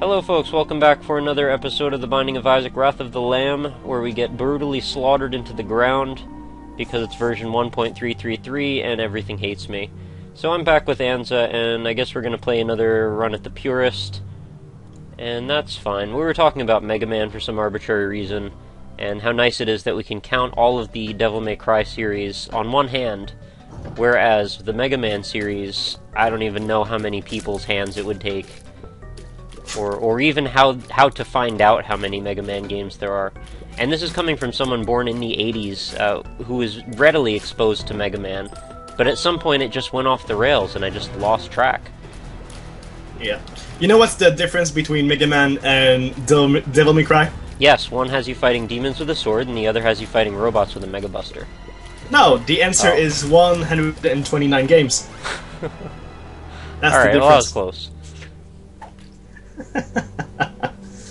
Hello folks, welcome back for another episode of The Binding of Isaac, Wrath of the Lamb, where we get brutally slaughtered into the ground because it's version 1.333 and everything hates me. So I'm back with Anza, and I guess we're going to play another run at the Purist, and that's fine. We were talking about Mega Man for some arbitrary reason, and how nice it is that we can count all of the Devil May Cry series on one hand, whereas the Mega Man series, I don't even know how many people's hands it would take. Or even how to find out how many Mega Man games there are. And this is coming from someone born in the 80s, who was readily exposed to Mega Man, but at some point it just went off the rails and I just lost track. Yeah. You know what's the difference between Mega Man and Devil May Cry? Yes, one has you fighting demons with a sword, and the other has you fighting robots with a Mega Buster. No, the answer is 129 games. That's Alright, the well, that was difference. close.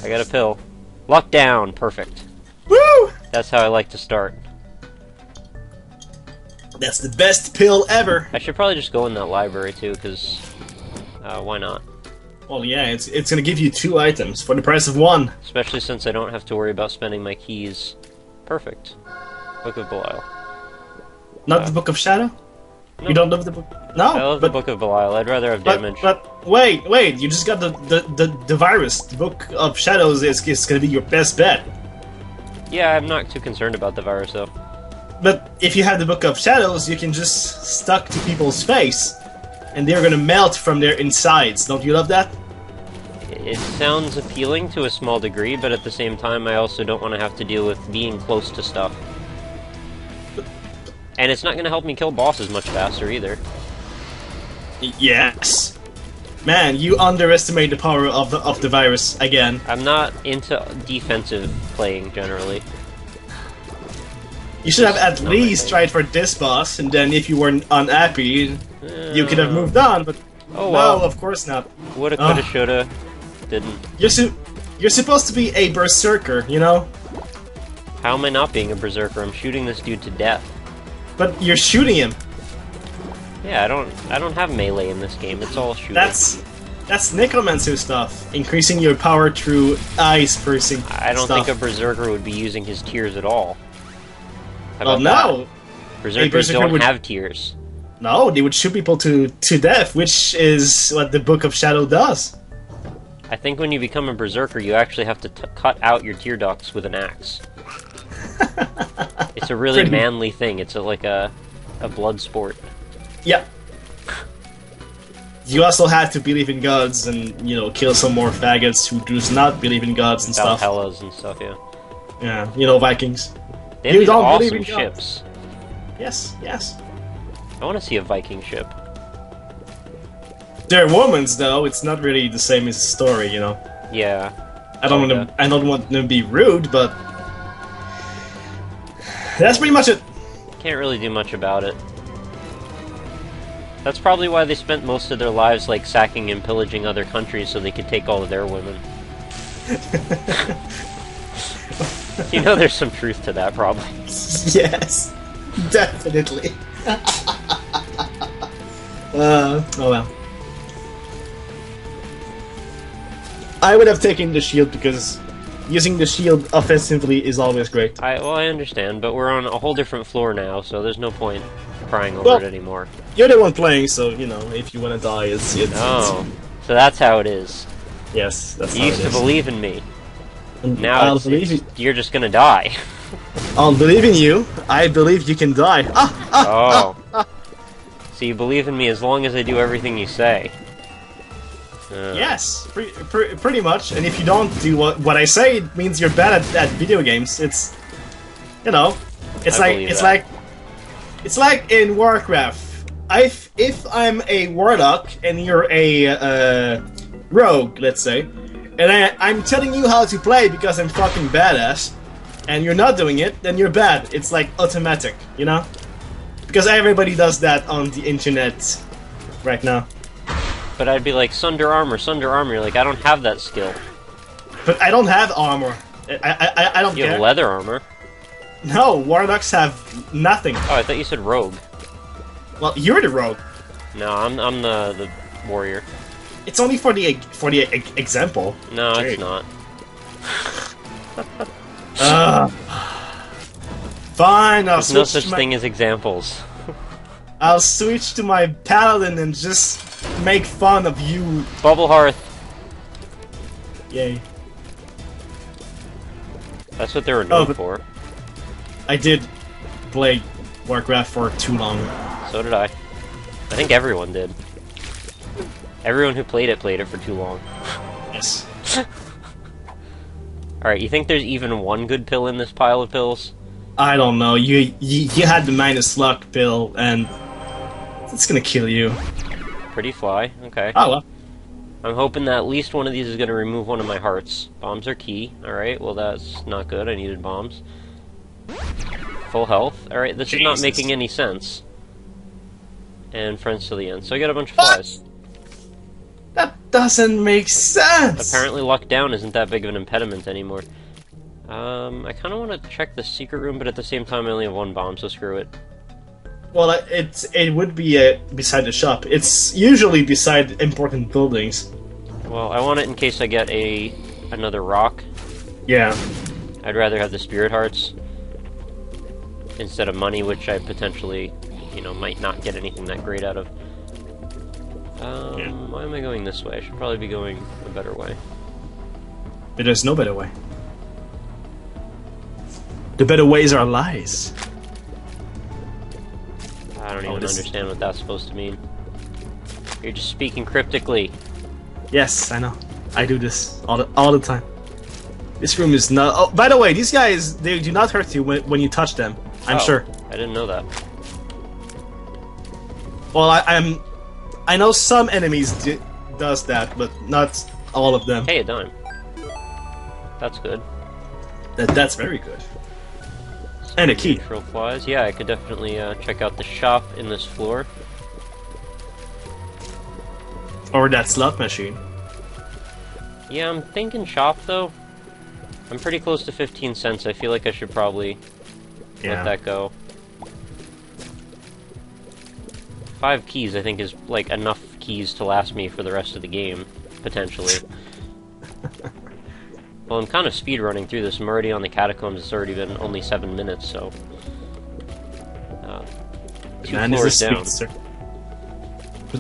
I got a pill. Lockdown, perfect. Woo! That's how I like to start. That's the best pill ever. I should probably just go in that library too, because why not? Well, yeah, it's gonna give you 2 items for the price of 1. Especially since I don't have to worry about spending my keys. Perfect. Book of Belial. Not the Book of Shadow? No. You don't love the book? No, I love the Book of Belial. I'd rather have damage. But wait, you just got the virus. The Book of Shadows is gonna be your best bet. Yeah, I'm not too concerned about the virus though. But if you have the Book of Shadows, you can just stuck to people's face, and they're gonna melt from their insides. Don't you love that? It sounds appealing to a small degree, but at the same time I also don't want to have to deal with being close to stuff. And it's not going to help me kill bosses much faster either. Yes. Man, you underestimate the power of the virus again. I'm not into defensive playing generally. You should have at least tried for this boss, and then if you weren't unhappy, you could have moved on, but oh well. no, of course not. Woulda, coulda, shoulda, didn't. You're supposed to be a berserker, you know? How am I not being a berserker? I'm shooting this dude to death. But you're shooting him. Yeah, I don't have melee in this game. It's all shooting. That's necromancer stuff, increasing your power through eyes piercing. I don't think a berserker would be using his tears at all. How Well, about no. that? Berserkers berserker don't would- have tears. No, they would shoot people to death, which is what the Book of Shadow does. I think when you become a berserker, you actually have to cut out your tear ducts with an axe. It's a really Pretty- manly thing. It's like a blood sport. Yeah. You also have to believe in gods and, you know, kill some more faggots who does not believe in gods and stuff. Valhallas and stuff, yeah. Yeah, you know, Vikings. They have You these don't believe awesome in gods. ships. Yes. I want to see a Viking ship. They're women's though. It's not really the same as the story, you know. Yeah. I don't want to be rude, but that's pretty much it. Can't really do much about it. That's probably why they spent most of their lives, like, sacking and pillaging other countries so they could take all of their women. You know there's some truth to that, probably. Yes, definitely. Oh well. I would have taken the shield because using the shield offensively is always great. I understand, but we're on a whole different floor now, so there's no point crying over it anymore. You're the one playing, so you know if you want to die, it's Oh, so that's how it is. yes, that's You how used it to is. believe in me. And Now you're just gonna die. I'll believe in you. I believe you can die. Oh. So you believe in me as long as I do everything you say. Yes, pretty much. And if you don't do what I say, it means you're bad at video games. It's, you know, it's I like believe it's that. like in Warcraft. If I'm a warlock and you're a rogue, let's say, and I'm telling you how to play because I'm fucking badass, and you're not doing it, then you're bad. It's like automatic, you know? Because everybody does that on the internet right now. But I'd be like, Sunder Armor. You're like, I don't have that skill. But I don't have armor. I don't You care. have leather armor. No, warlocks have nothing. Oh, I thought you said rogue. Well, you're the rogue. No, I'm the warrior. It's only for the example. No, it's not. Fine, I'll There's no switch such to thing as examples. I'll switch to my paladin and just make fun of you. Bubble Hearth. Yay. That's what they were known for. I did play Warcraft for too long. So did I. I think everyone did. Everyone who played it for too long. Yes. Alright, you think there's even one good pill in this pile of pills? I don't know. You had the minus luck pill, and it's gonna kill you. Pretty fly. Okay. Oh well. I'm hoping that at least one of these is gonna remove one of my hearts. Bombs are key. Alright, well that's not good. I needed bombs. Full health. Alright, this is not making any sense. And friends to the end. So I got a bunch of flies. That doesn't make sense! Apparently luck down isn't that big of an impediment anymore. I kind of want to check the secret room, but at the same time I only have one bomb, so screw it. Well, it would be beside the shop. It's usually beside important buildings. Well, I want it in case I get another rock. Yeah. I'd rather have the spirit hearts instead of money, which I potentially, might not get anything that great out of. Why am I going this way? I should probably be going a better way. But there's no better way. The better ways are lies. I don't even understand what that's supposed to mean. You're just speaking cryptically. Yes, I know. I do this all the time. This room is not... Oh, by the way, these guys, they do not hurt you when you touch them. I'm sure. I didn't know that. Well, I know some enemies does that, but not all of them. Hey, a dime. That's good. That's very good. And a key. Neutral flies. Yeah, I could definitely check out the shop in this floor. Or that slot machine. Yeah, I'm thinking shop, though. I'm pretty close to 15 cents. I feel like I should probably let that go. 5 keys, I think, is, like, enough keys to last me for the rest of the game, potentially. Well, I'm kind of speedrunning through this. I'm already on the catacombs. It's already been only 7 minutes, so... 2 floors down.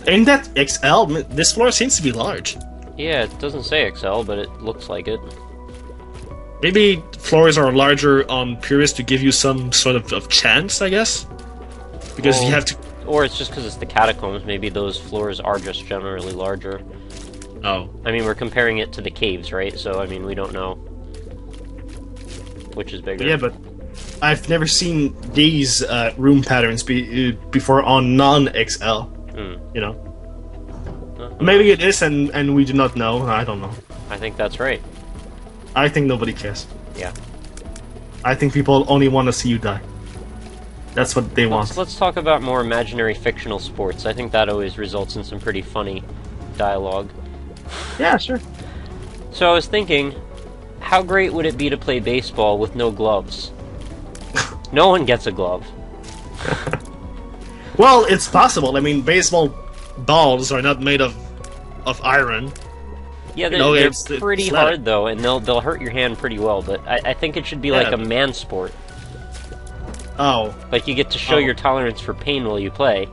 Ain't that XL? This floor seems to be large. Yeah, it doesn't say XL, but it looks like it. Maybe floors are larger on purpose to give you some sort of chance, I guess? Because you have to... Or it's just because it's the catacombs. Maybe those floors are just generally larger. Oh. I mean, we're comparing it to the caves, right? So, I mean, we don't know which is bigger. Yeah, but I've never seen these room patterns before on non-XL. You know? Maybe it is, and we do not know. I don't know. I think that's right. I think nobody cares. Yeah. I think people only want to see you die. That's what they want. Let's talk about more imaginary fictional sports. I think that always results in some pretty funny dialogue. Yeah, sure. So I was thinking, how great would it be to play baseball with no gloves? No one gets a glove. Well, it's possible. I mean, baseball balls are not made of iron. Yeah, they're pretty hard, though, and they'll hurt your hand pretty well, but I think it should be like a man sport. Oh. Like, you get to show your tolerance for pain while you play.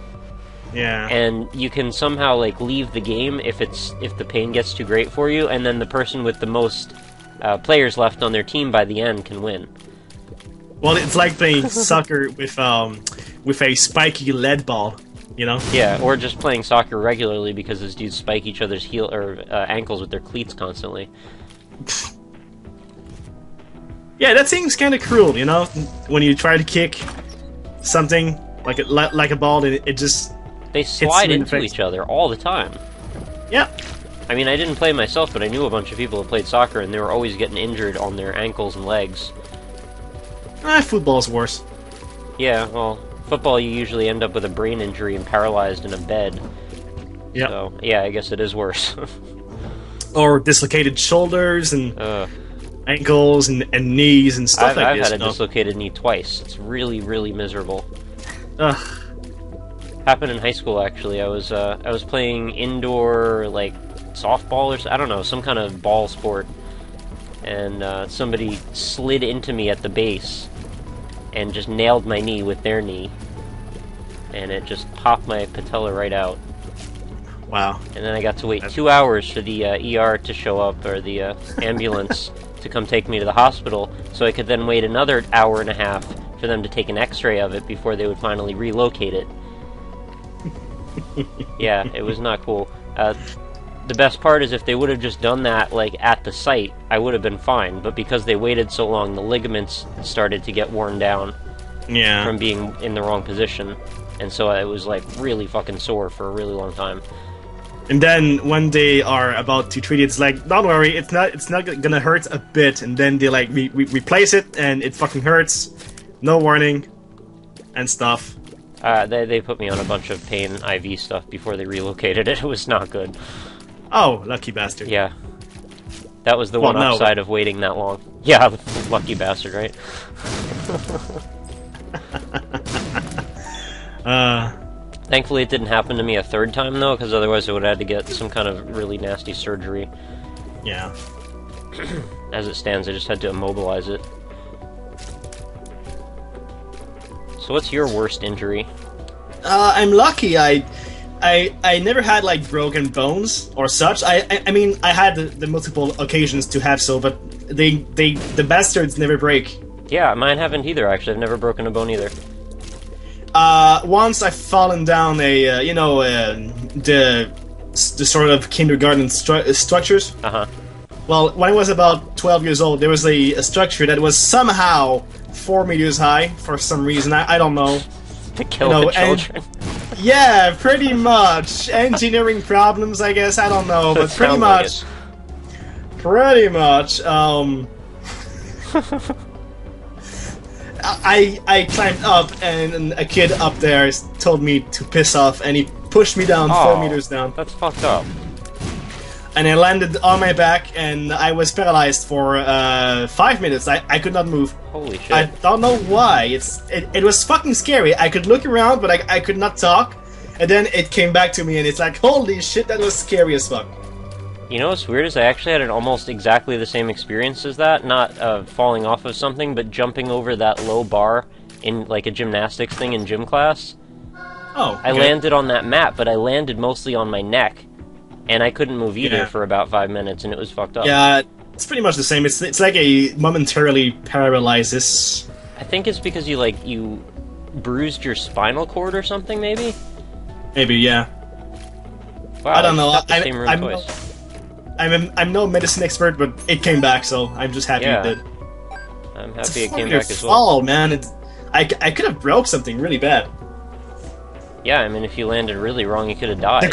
Yeah. And you can somehow, like, leave the game if the pain gets too great for you, and then the person with the most players left on their team by the end can win. Well, it's like playing soccer with a spiky lead ball, you know? Yeah, or just playing soccer regularly because those dudes spike each other's ankles with their cleats constantly. Yeah, that seems kind of cruel, you know? When you try to kick something like a ball, and it just they slide into each other all the time. Yeah. I mean, I didn't play myself, but I knew a bunch of people who played soccer, and they were always getting injured on their ankles and legs. Football's worse. Yeah, well, football you usually end up with a brain injury and paralyzed in a bed. Yeah. So, yeah, I guess it is worse. Or dislocated shoulders and ankles and knees and stuff like this. I've had a dislocated knee twice. It's really, really miserable. Ugh. Happened in high school, actually. I was playing indoor, like, softball or I don't know, some kind of ball sport, and somebody slid into me at the base and just nailed my knee with their knee, and it just popped my patella right out. Wow. And then I got to wait 2 hours for the ER to show up, or the ambulance to come take me to the hospital, so I could then wait another hour and a half for them to take an x-ray of it before they would finally relocate it. Yeah, it was not cool. The best part is if they would have just done that, like, at the site, I would have been fine, but because they waited so long, the ligaments started to get worn down from being in the wrong position, and so it was, like, really fucking sore for a really long time. And then when they are about to treat it, it's like, don't worry, it's not gonna hurt a bit. And then they like we replace it, and it fucking hurts, no warning, and stuff. They put me on a bunch of pain IV stuff before they relocated it. It was not good. Oh, lucky bastard. Yeah, that was the one upside of waiting that long. Yeah, lucky bastard, right? Thankfully, it didn't happen to me a third time, though, because otherwise I would have had to get some kind of really nasty surgery. Yeah. As it stands, I just had to immobilize it. So what's your worst injury? I'm lucky. I never had, like, broken bones or such. I mean, I had the multiple occasions to have so, but the bastards never break. Yeah, mine haven't either, actually. I've never broken a bone either. Once I've fallen down a, the sort of kindergarten structures. Uh-huh. Well, when I was about 12 years old, there was a structure that was somehow 4 meters high for some reason. I don't know. To kill the children. Yeah, pretty much. Engineering problems, I guess. I don't know, but pretty much. Pretty much. I climbed up, and a kid up there told me to piss off, and he pushed me down 4 meters down. That's fucked up. And I landed on my back, and I was paralyzed for 5 minutes. I could not move. Holy shit. I don't know why. It was fucking scary. I could look around, but I could not talk. And then it came back to me, and it's like, holy shit, that was scary as fuck. You know what's weird is I actually had an almost exactly the same experience as that. Not falling off of something, but jumping over that low bar in like a gymnastics thing in gym class. Oh, okay. I landed on that mat, but I landed mostly on my neck. And I couldn't move either for about 5 minutes, and it was fucked up. Yeah, it's pretty much the same. It's like a momentarily paralysis. I think it's because you bruised your spinal cord or something, maybe? Maybe, yeah. Wow, I don't know. I'm no medicine expert, but it came back, so I'm just happy it did. I'm happy it came back as well. Fall, man. I could have broke something really bad. Yeah, I mean, if you landed really wrong, you could have died.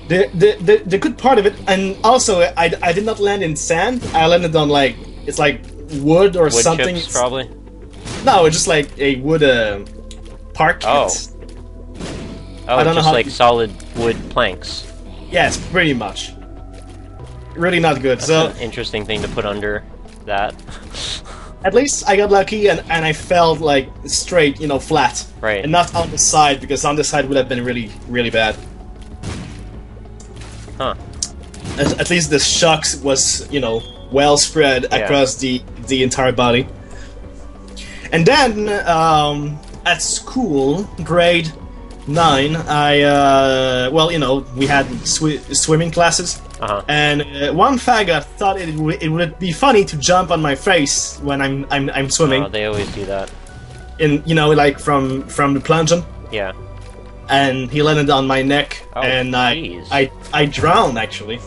The good part of it, and also I did not land in sand. I landed on it's like wood or something. Chips, probably. No, it's just like a wood park. Oh, I don't know like solid wood planks. Yes, pretty much. Really not good. That's so an interesting thing to put under that. At least I got lucky, and I fell like straight, flat, right, and not on the side, because on the side would have been really, really bad. Huh. At least the shock was, well spread across the entire body. And then, at school, grade 9, we had swimming classes. Uh-huh. And one faggot thought it would be funny to jump on my face when I'm swimming. Oh, they always do that. And from the plungeon. Yeah. And he landed on my neck, and I drowned, actually.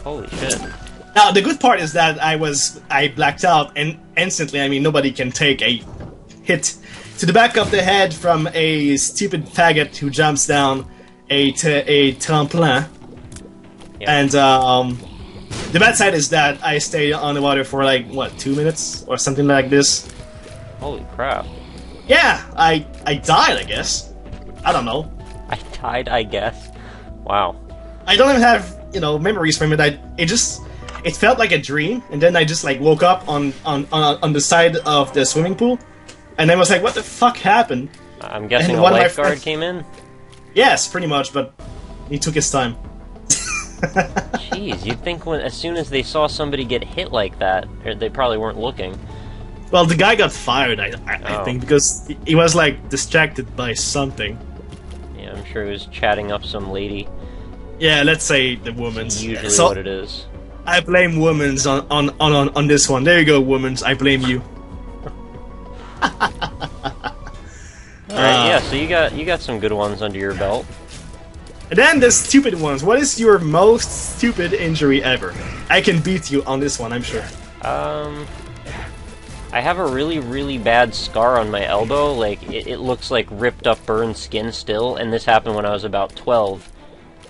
Holy shit. Now, the good part is that I blacked out, and instantly, I mean, nobody can take a hit to the back of the head from a stupid faggot who jumps down a trampoline. Yeah. And, the bad side is that I stayed on the water for, 2 minutes, or something like this. Holy crap. Yeah, I died, I guess. I don't know. I died, I guess. Wow. I don't even have, memories from it. It felt like a dream, and then I just woke up on the side of the swimming pool, and then was like, what the fuck happened? I'm guessing a lifeguard came in? Yes, pretty much, but he took his time. Jeez, you'd think as soon as they saw somebody get hit like that, they probably weren't looking. Well, the guy got fired, I Oh. think, because he was, like, distracted by something. Yeah, I'm sure he was chatting up some lady. Yeah, let's say the woman's. Usually So, what it is. I blame women's on this one. There you go, women's. I blame you. Alright, yeah, so you got some good ones under your belt. And then the stupid ones. What is your most stupid injury ever? I can beat you on this one, I'm sure. I have a really, really bad scar on my elbow. Like, it looks like ripped up, burned skin still, and this happened when I was about 12.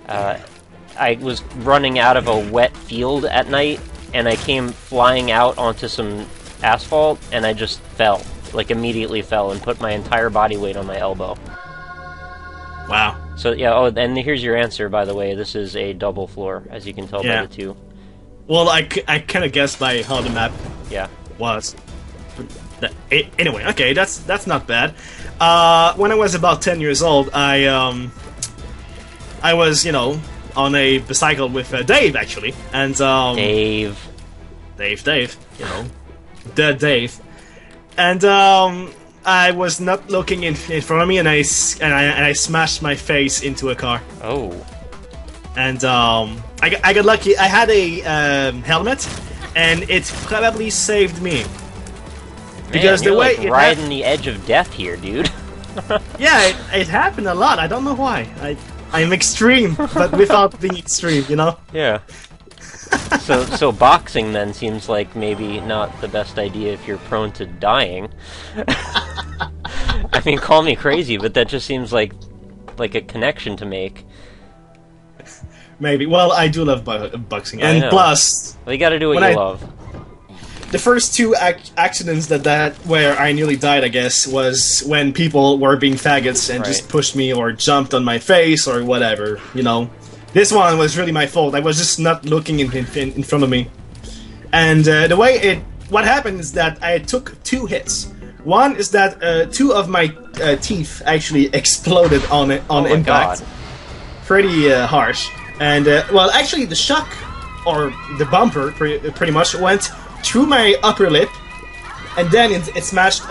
I was running out of a wet field at night, and I came flying out onto some asphalt, and I just fell. Like, immediately fell, and put my entire body weight on my elbow. Wow. So, yeah, oh, and here's your answer, by the way. This is a double floor, as you can tell by the two. Well, I kind of guessed by how the map was. Anyway, okay, that's not bad. When I was about 10 years old, I was, you know, on a bicycle with Dave, actually, and Dave, you know, the Dave, and I was not looking in front of me, and I smashed my face into a car. Oh. And I got lucky. I had a helmet, and it probably saved me. Because man, the way like riding the edge of death here, dude. Yeah, it happened a lot. I don't know why. I'm extreme, but without being extreme, you know? Yeah. So boxing then seems like maybe not the best idea if you're prone to dying. I mean, call me crazy, but that just seems like a connection to make. Maybe. Well, I do love boxing, and plus, well, you got to do what you love. The first two accidents where I nearly died, I guess, was when people were being faggots and just pushed me or jumped on my face or whatever, you know. This one was really my fault. I was just not looking in front of me. And what happened is that I took 2 hits. One is that 2 of my teeth actually exploded on impact. God. Pretty harsh. And, well, actually the shock, or the bumper, pretty much, went through my upper lip, and then it smashed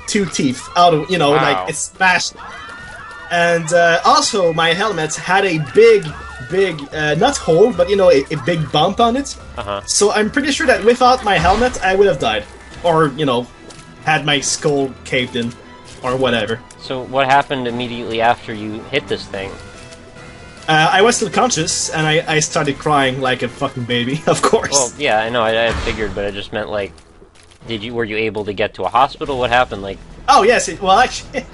2 teeth out of, you know, like, it smashed. And also, my helmet had a big, not hole, but, you know, a big bump on it. So I'm pretty sure that without my helmet, I would have died. Or, you know, had my skull caved in, or whatever. So what happened immediately after you hit this thing? I was still conscious, and I started crying like a fucking baby, of course. Well, yeah, I know, I figured, but I just meant, like, were you able to get to a hospital? What happened, like... Oh, yes, well, actually...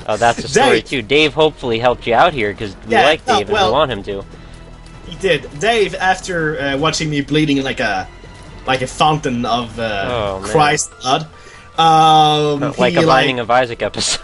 Oh, that's a story, too. Dave hopefully helped you out here, because we like Dave and we want him to. He did. Dave, after watching me bleeding like a fountain of Christ's blood... like a Binding of Isaac episode.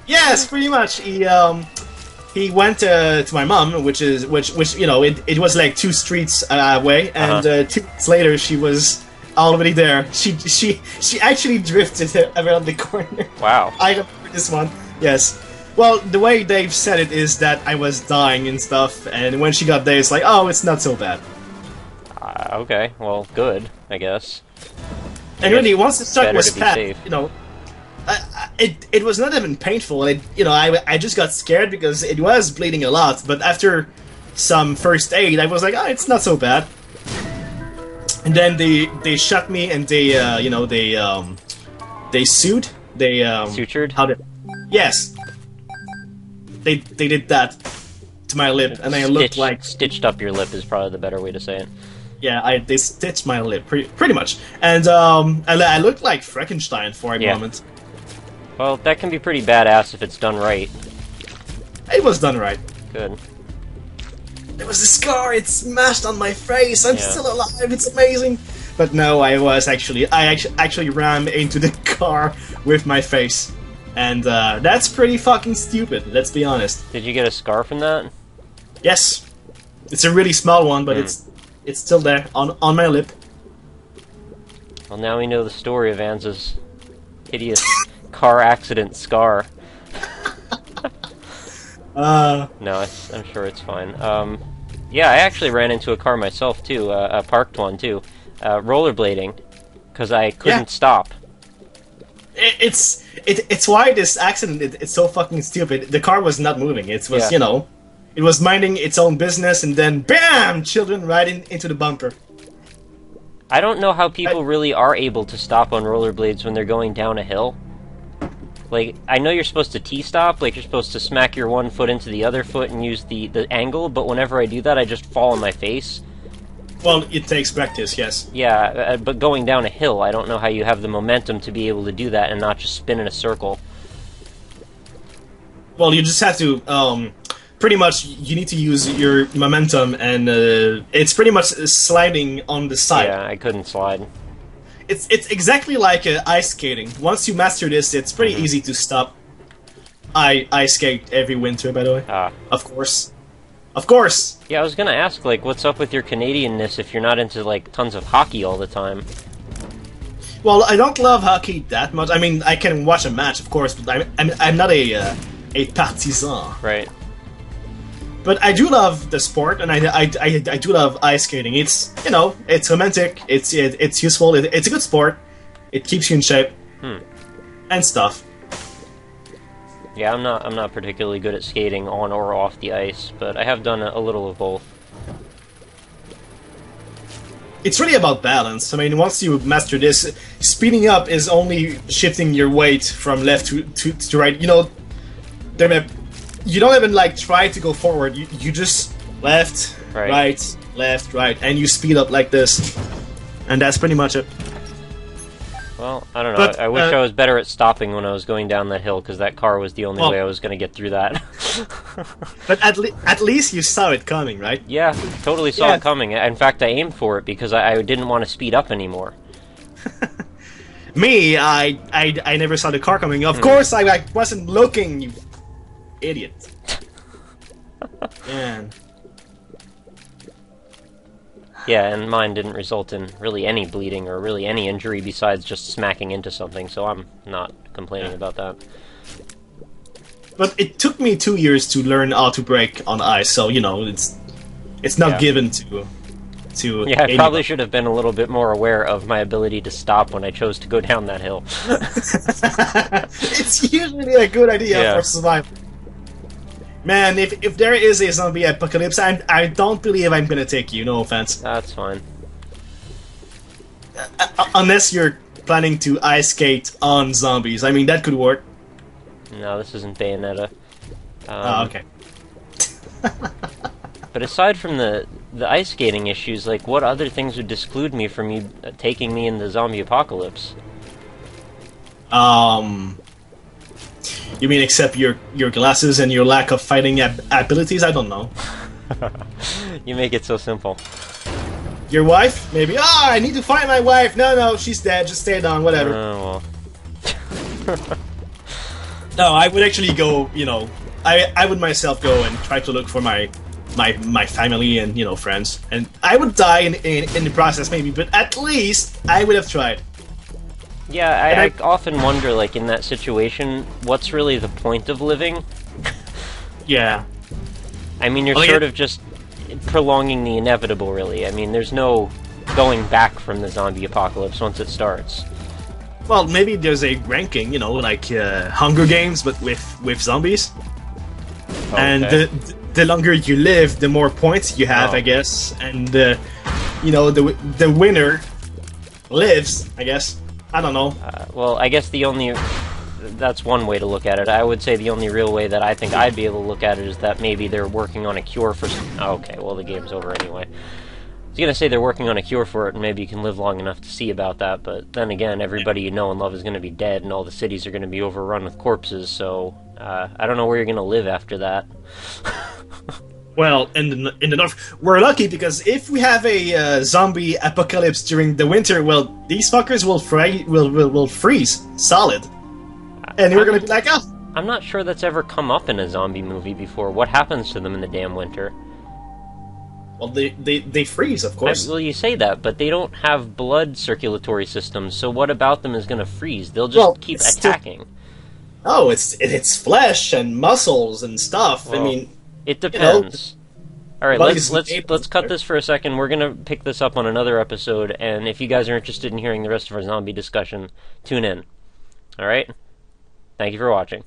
Yes, pretty much. He went to my mom, which you know, it was like 2 streets away, and 2 weeks later she was already there. She actually drifted around the corner. Wow. I remember this one. Yes. Well, the way Dave said it is that I was dying and stuff, and when she got there, it's like, oh, it's not so bad. Okay, well, good, I guess. And really, once the shock was passed, you know, it was not even painful. You know, I just got scared because it was bleeding a lot. But after some first aid, I was like, oh, it's not so bad. And then they shot me, and they you know, they sued. They sutured. How did? Yes. They did that to my lip, and I looked like stitched up your lip is probably the better way to say it. Yeah, they stitched my lip pretty much, and I looked like Frankenstein for a moment. Well, that can be pretty badass if it's done right. It was done right. Good. There was a scar, it smashed on my face, I'm still alive, it's amazing! But no, I actually ran into the car with my face. And that's pretty fucking stupid, let's be honest. Did you get a scar from that? Yes. It's a really small one, but it's still there, on my lip. Well, now we know the story of Anza's hideous car accident scar. No, I'm sure it's fine. Yeah, I actually ran into a car myself, too, a parked one, too. Rollerblading, because I couldn't stop. It's why this accident, it's so fucking stupid. The car was not moving. It was, you know, it was minding its own business, and then, BAM! Children right into the bumper. I don't know how people really are able to stop on rollerblades when they're going down a hill. Like, I know you're supposed to T-stop, like you're supposed to smack your one foot into the other foot and use the angle, but whenever I do that, I just fall on my face. Well, it takes practice, yes. Yeah, but going down a hill, I don't know how you have the momentum to be able to do that and not just spin in a circle. Well, you just have to, pretty much, you need to use your momentum, and it's pretty much sliding on the side. Yeah, I couldn't slide. It's exactly like ice skating. Once you master this, it's pretty easy to stop. I ice skate every winter, by the way. Of course. Of course! Yeah, I was gonna ask, like, what's up with your Canadianness if you're not into, like, tons of hockey all the time? Well, I don't love hockey that much. I mean, I can watch a match, of course, but I'm not a partisan. Right. But I do love the sport, and I do love ice skating. It's, you know, it's romantic, it's useful, it's a good sport, it keeps you in shape, and stuff. Yeah, I'm not particularly good at skating on or off the ice, but I have done a little of both. It's really about balance. I mean, once you master this, speeding up is only shifting your weight from left to right. You know, you don't even, like, try to go forward. You just left, right, left, right, and you speed up like this. And that's pretty much it. Well, I don't know. But, I wish I was better at stopping when I was going down that hill, because that car was the only way I was going to get through that. But at least you saw it coming, right? Yeah, totally saw it coming. In fact, I aimed for it because I didn't want to speed up anymore. Me, I never saw the car coming. Of course, I wasn't looking, you idiot. Man. Yeah, and mine didn't result in really any bleeding or really any injury besides just smacking into something, so I'm not complaining about that. But it took me 2 years to learn how to brake on ice, so, you know, it's not given to yeah, I probably should have been a little bit more aware of my ability to stop when I chose to go down that hill. It's usually a good idea for survival. Man, if there is a zombie apocalypse, I don't believe I'm gonna take you, no offense. That's fine. Unless you're planning to ice skate on zombies. I mean, that could work. No, this isn't Bayonetta. Okay. But aside from the ice skating issues, like, what other things would disclude me from you taking me in the zombie apocalypse? You mean except your glasses and your lack of fighting abilities? I don't know. You make it so simple. Your wife? Maybe. I need to find my wife! No, she's dead, just stay down, whatever. Oh, well. No, I would actually go, you know, I would myself go and try to look for my family and, you know, friends. And I would die in the process, maybe, but at least I would have tried. Yeah, I often wonder, like, in that situation, what's really the point of living? Yeah. I mean, you're sort of just prolonging the inevitable, really. I mean, there's no going back from the zombie apocalypse once it starts. Well, maybe there's a ranking, you know, like Hunger Games, but with zombies. Okay. And the longer you live, the more points you have, I guess. And, you know, the winner lives, I guess. I don't know. Well, I guess that's one way to look at it. I would say the only real way that I think I'd be able to look at it is that maybe they're working on a cure for okay, well, the game's over anyway. I was gonna say they're working on a cure for it, and maybe you can live long enough to see about that, but then again, everybody you know and love is gonna be dead, and all the cities are gonna be overrun with corpses, so I don't know where you're gonna live after that. Well, in the north, we're lucky because if we have a zombie apocalypse during the winter, well, these fuckers will freeze solid, and we're gonna be like, oh. I'm not sure that's ever come up in a zombie movie before. What happens to them in the damn winter? Well, they freeze, of course. Well, you say that, but they don't have blood circulatory systems. So what about them is gonna freeze? They'll just keep attacking. It's flesh and muscles and stuff. Well, I mean. It depends. All right, Well, let's cut this for a second. We're gonna pick this up on another episode, and if you guys are interested in hearing the rest of our zombie discussion, tune in. All right. Thank you for watching.